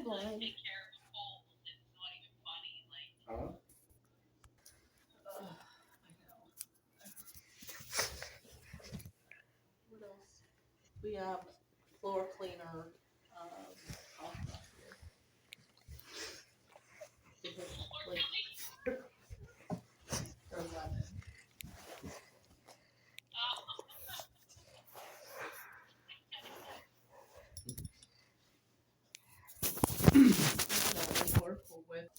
Right. Huh? Ugh, I know. What else? We have floor cleaner contract here. Because like for lemon. That would work with